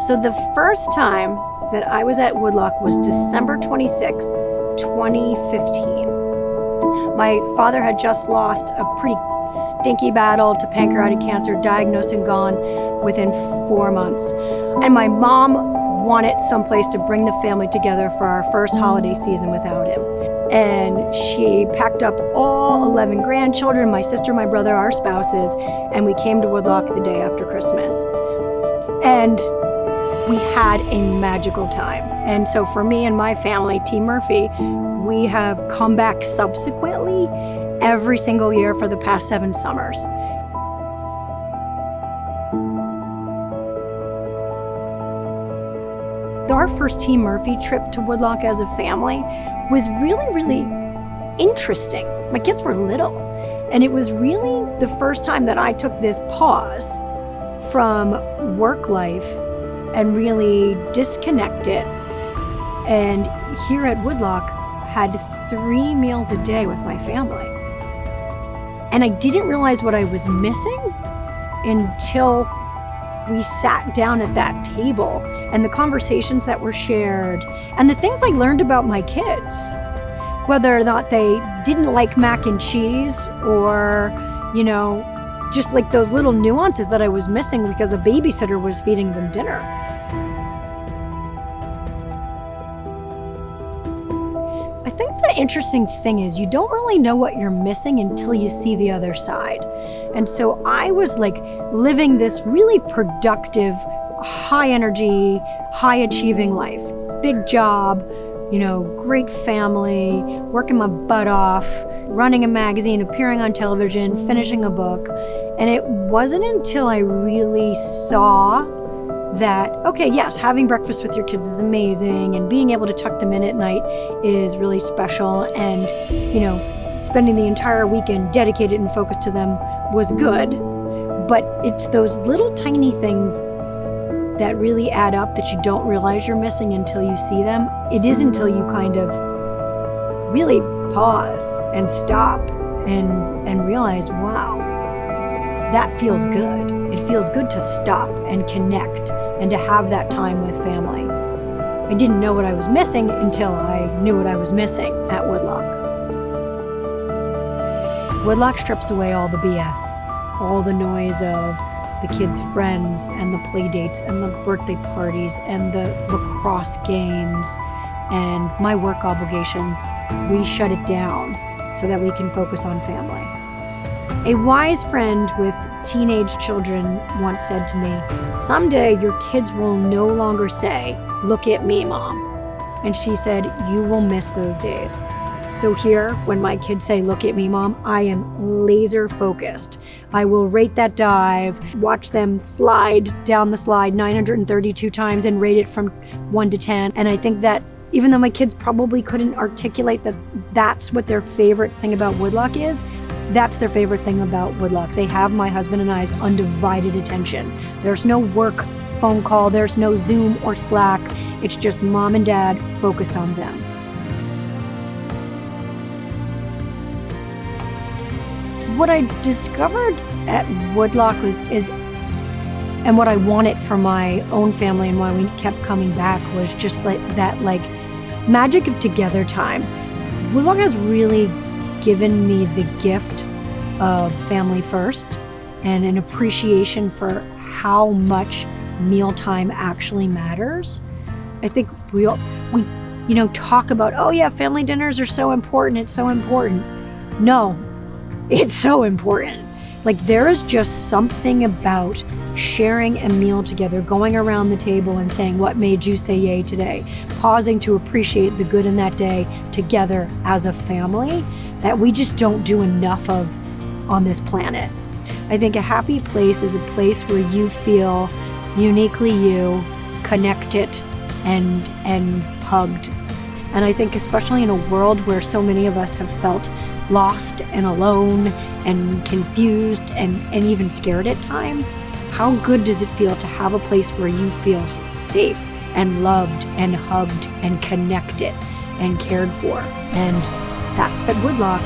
So the first time that I was at Woodloch was December 26th, 2015. My father had just lost a pretty stinky battle to pancreatic cancer, diagnosed and gone within 4 months. And my mom wanted someplace to bring the family together for our first holiday season without him. And she packed up all 11 grandchildren, my sister, my brother, our spouses, and we came to Woodloch the day after Christmas. And we had a magical time. And so for me and my family, Team Murphy, we have come back subsequently every single year for the past 7 summers. Our first Team Murphy trip to Woodloch as a family was really interesting. My kids were little, and it was really the first time that I took this pause from work life and really disconnected. And here at Woodloch, had 3 meals a day with my family. And I didn't realize what I was missing until we sat down at that table and the conversations that were shared and the things I learned about my kids, whether or not they didn't like mac and cheese or, just like those little nuances that I was missing because a babysitter was feeding them dinner. I think the interesting thing is you don't really know what you're missing until you see the other side. And so I was living this really productive, high energy, high achieving life. Big job, great family, working my butt off, running a magazine, appearing on television, finishing a book. And it wasn't until I really saw that, okay, yes, having breakfast with your kids is amazing, and being able to tuck them in at night is really special, and, spending the entire weekend dedicated and focused to them was good. But it's those little tiny things that really add up that you don't realize you're missing until you see them. It is until you kind of really pause and stop and realize, wow, that feels good. It feels good to stop and connect and to have that time with family. I didn't know what I was missing until I knew what I was missing at Woodloch. Woodloch strips away all the BS, all the noise of the kids' friends and the play dates and the birthday parties and the lacrosse games and my work obligations. We shut it down so that we can focus on family. A wise friend with teenage children once said to me, "Someday your kids will no longer say, 'Look at me, Mom.'" And she said, "You will miss those days." So here, when my kids say, "Look at me, Mom," I am laser focused. I will rate that dive, watch them slide down the slide 932 times and rate it from 1 to 10. And I think that even though my kids probably couldn't articulate that that's what their favorite thing about Woodloch is, that's their favorite thing about Woodloch. They have my husband and I's undivided attention. There's no work phone call, there's no Zoom or Slack. It's just Mom and Dad focused on them. What I discovered at Woodloch and what I wanted for my own family and why we kept coming back was just that magic of together time. Woodloch has really given me the gift of family first and an appreciation for how much mealtime actually matters. I think we talk about, oh yeah, family dinners are so important, it's so important. No, it's so important. There is just something about sharing a meal together, going around the table and saying, what made you say yay today? Pausing to appreciate the good in that day together as a family that we just don't do enough of on this planet. I think a happy place is a place where you feel uniquely you, connected and hugged. And I think especially in a world where so many of us have felt lost and alone and confused and even scared at times, how good does it feel to have a place where you feel safe and loved and hugged and connected and cared for? And that's at Woodloch.